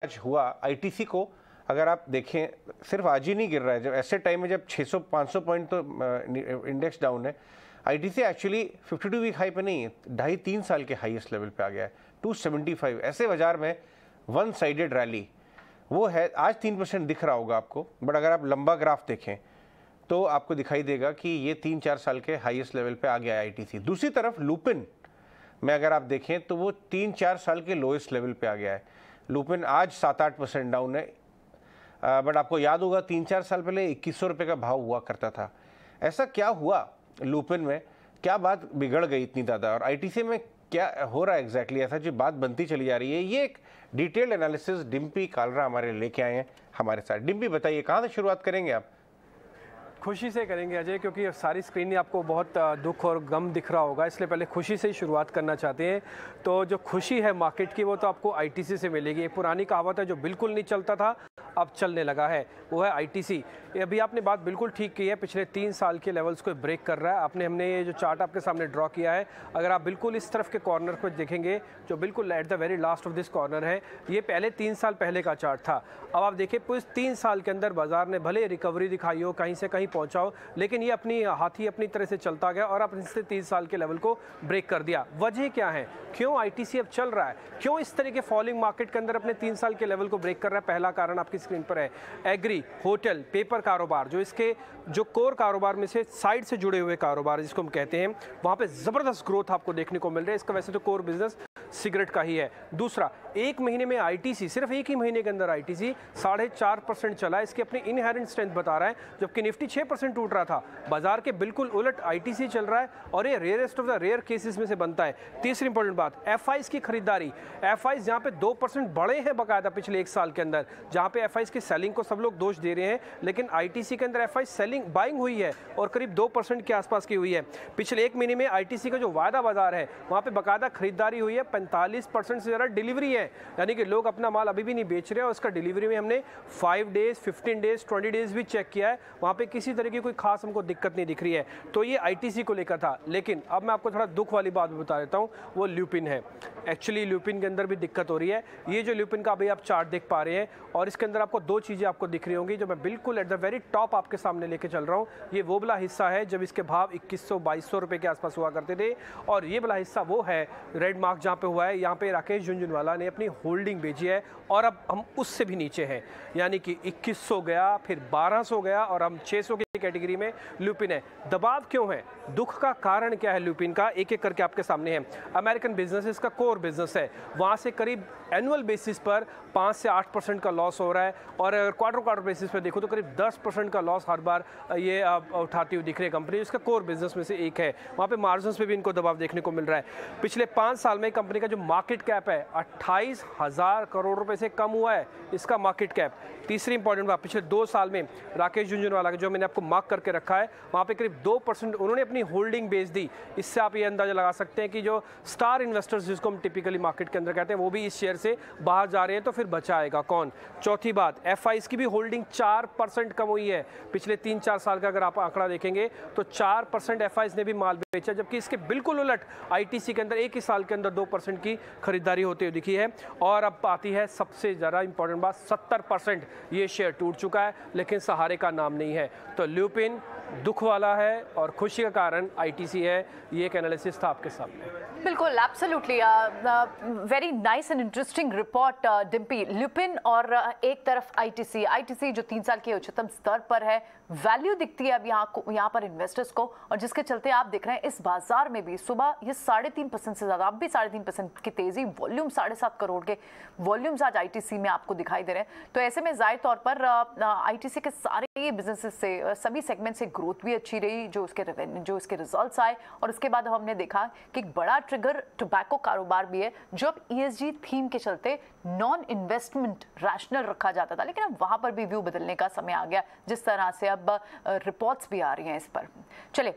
आज हुआ आईटीसी को अगर आप देखें सिर्फ आज ही नहीं गिर रहा है, जब ऐसे टाइम में जब 600-500 पॉइंट तो इंडेक्स डाउन है, आईटीसी एक्चुअली 52 वीक हाई पे नहीं है, 2.5-3 साल के हाईएस्ट लेवल पे आ गया है 275। ऐसे बाजार में वन साइडेड रैली वो है। आज 3% दिख रहा होगा आपको, बट अगर आप लंबा ग्राफ देखें तो आपको दिखाई देगा कि ये 3-4 साल के हाईएस्ट लेवल पे आ गया है आईटीसी। दूसरी तरफ लुपिन में अगर आप देखें तो वो 3-4 साल के लोएस्ट लेवल पे आ गया है। लुपिन आज 7-8% डाउन है, बट आपको याद होगा 3-4 साल पहले 2100 रुपये का भाव हुआ करता था। ऐसा क्या हुआ लुपिन में, क्या बात बिगड़ गई इतनी ज़्यादा, और आईटीसी में क्या हो रहा है एग्जैक्टली, ऐसा जो बात बनती चली जा रही है। ये एक डिटेल्ड एनालिसिस डिम्पी कालरा हमारे लेके आए हैं हमारे साथ। डिम्पी बताइए कहाँ से शुरुआत करेंगे आप? खुशी से करेंगे अजय, क्योंकि सारी स्क्रीन में आपको बहुत दुख और गम दिख रहा होगा, इसलिए पहले खुशी से ही शुरुआत करना चाहते हैं। तो जो खुशी है मार्केट की वो तो आपको आईटीसी से मिलेगी। एक पुरानी कहावत है, जो बिल्कुल नहीं चलता था अब चलने लगा है, वो है आईटीसी। अभी आपने बात बिल्कुल ठीक की है, पिछले 3 साल के लेवल्स को ब्रेक कर रहा है। हमने ये जो चार्ट आपके सामने ड्रॉ किया है, अगर आप बिल्कुल इस तरफ के कॉर्नर को देखेंगे, जो बिल्कुल at the very last of this corner है, ये पहले 3 साल पहले का चार्ट था। अब आप देखिए पूरे 3 साल के अंदर बाजार ने भले रिकवरी दिखाई हो, कहीं से कहीं पहुंचा हो, लेकिन ये अपनी हाथी अपनी तरह से चलता गया और अब इससे 3 साल के लेवल को ब्रेक कर दिया। वजह क्या है, क्यों आईटीसी अब चल रहा है, क्यों इस तरह के फॉलिंग मार्केट के अंदर अपने 3 साल के लेवल को ब्रेक कर रहा है? पहला कारण आपकी स्क्रीन पर है, एग्री, होटल, पेपर कारोबार, जो इसके जो कोर कारोबार में से साइड से जुड़े हुए कारोबार जिसको हम कहते हैं, वहां पे जबरदस्त ग्रोथ आपको देखने को मिल रहा है। इसका वैसे तो कोर बिजनेस सिगरेट का ही है। दूसरा, 1 महीने में आईटीसी, सिर्फ 1 ही महीने के अंदर आईटीसी 4.5% चला, इसकी अपनी इनहेरेंट स्ट्रेंथ बता रहा है, जबकि निफ्टी 6% टूट रहा था। बाजार के बिल्कुल उलट आईटीसी चल रहा है और ये rarest of the rare cases में से बनता है। तीसरी इंपॉर्टेंट बात, एफआईज की खरीदारी। एफआईज जहां पे 2% बढ़े हैं बकायदा पिछले 1 साल के अंदर, जहां पे एफआईज की सेलिंग को सब लोग दोष दे रहे हैं, लेकिन आईटीसी के अंदर एफआई सेलिंग बाइंग हुई है और करीब 2% के आसपास की हुई है। पिछले 1 महीने में आईटीसी का जो वायदा बाजार है, वहां पे बकायदा खरीदारी हुई है, 45% से ज़्यादा डिलीवरी है, यानी कि लोग अपना माल अभी भी नहीं बेच रहे हैं। और उसका डिलीवरी में हमने 5 डेज, 15 डेज, 20 डेज भी चेक किया है, वहाँ पे किसी तरह की कोई खास हमको दिक्कत नहीं दिख रही है। तो ये आईटीसी को लेकर था। लेकिन अब मैं आपको थोड़ा दुख वाली बात बता देता हूँ, वो ल्यूपिन है। एक्चुअली ल्यूपिन के अंदर भी दिक्कत हो रही है। ये जो ल्यूपिन का अभी आप चार्ट देख पा रहे हैं, और इसके अंदर आपको 2 चीज़ें आपको दिख रही होंगी, जो मैं बिल्कुल एट द वेरी टॉप आपके सामने लेके चल रहा हूँ। ये वो वाला हिस्सा है जब इसके भाव 2100-2200 रुपये के आसपास हुआ करते थे, और ये वाला हिस्सा वो है रेड मार्क जहाँ पे हुआ है, यहाँ पे राकेश झुनझुनवाला ने अपनी होल्डिंग बेची है, और अब हम उससे भी नीचे हैं, यानी कि 2100 गया, फिर 1200 गया, और हम 600 की कैटेगरी में ल्यूपिन है। दबाव क्यों है, दुख का कारण क्या है ल्यूपिन का, एक एक करके आपके सामने है। अमेरिकन बिजनेस इसका कोर बिजनेस है, वहाँ से करीब एनुअल बेसिस पर 5 से 8% का लॉस हो रहा है, और अगर क्वार्टर बेसिस पर देखो तो करीब 10% का लॉस हर बार ये उठाती हुई दिख रही है कंपनी, इसका कोर बिजनेस में से एक है। वहाँ पे मार्जिन्स पे भी इनको दबाव देखने को मिल रहा है। पिछले 5 साल में कंपनी का जो मार्केट कैप है 28,000 करोड़ रुपए से कम हुआ है इसका मार्केट कैप। तीसरी इंपॉर्टेंट बात, पिछले 2 साल में राकेश झुनझुनवाला जो मैंने आपको मार्क करके रखा है, वहाँ पे करीब 2% उन्होंने अपनी होल्डिंग बेच दी। इससे आप ये अंदाजा लगा सकते हैं कि जो स्टार इन्वेस्टर्स जिसको हम टिपिकली मार्केट के अंदर कहते हैं, वो भी इस शेयर से बाहर जा रहे हैं, तो फिर बचाएगा कौन? चौथी बात, एफआईज की भी होल्डिंग 4% कम हुई है पिछले 3-4 साल का अगर आप आंकड़ा देखेंगे तो 4% एफआईज ने भी माल बेचा, जबकि इसके बिल्कुल उलट आईटीसी के अंदर 1 ही साल के अंदर 2% की खरीदारी होती हुई दिखी है। और अब आती है सबसे ज़्यादा इंपॉर्टेंट बात, 70% ये शेयर टूट चुका है, लेकिन सहारे का नाम नहीं है। तो ल्यूपिन दुख वाला है और खुशी का कारण आईटीसी है। ये एक एनालिसिस था आपके सामने। बिल्कुल, absolutely, very nice and interesting report Dimpy. Lupin और एक तरफ आईटीसी जो 3 साल के उच्चतम स्तर पर है, वैल्यू दिखती है अब यहाँ पर इन्वेस्टर्स को, और जिसके चलते आप देख रहे हैं इस बाजार में भी सुबह ये 3.5% से ज़्यादा, अब भी 3.5% की तेज़ी, वॉल्यूम 7.5 करोड़ के वॉल्यूम्स आज आईटीसी में आपको दिखाई दे रहे हैं। तो ऐसे में जाहिर तौर पर आईटीसी के सारे बिजनेसेस से, सभी सेगमेंट से ग्रोथ भी अच्छी रही, जो उसके रिजल्ट्स आए, और उसके बाद हमने देखा कि एक बड़ा ट्रिगर टोबैको कारोबार भी है, जो अब ईएसजी थीम के चलते नॉन इन्वेस्टमेंट रैशनल रखा जाता था, लेकिन अब वहां पर भी व्यू बदलने का समय आ गया, जिस तरह से अब रिपोर्ट्स भी आ रही हैं इस पर। चले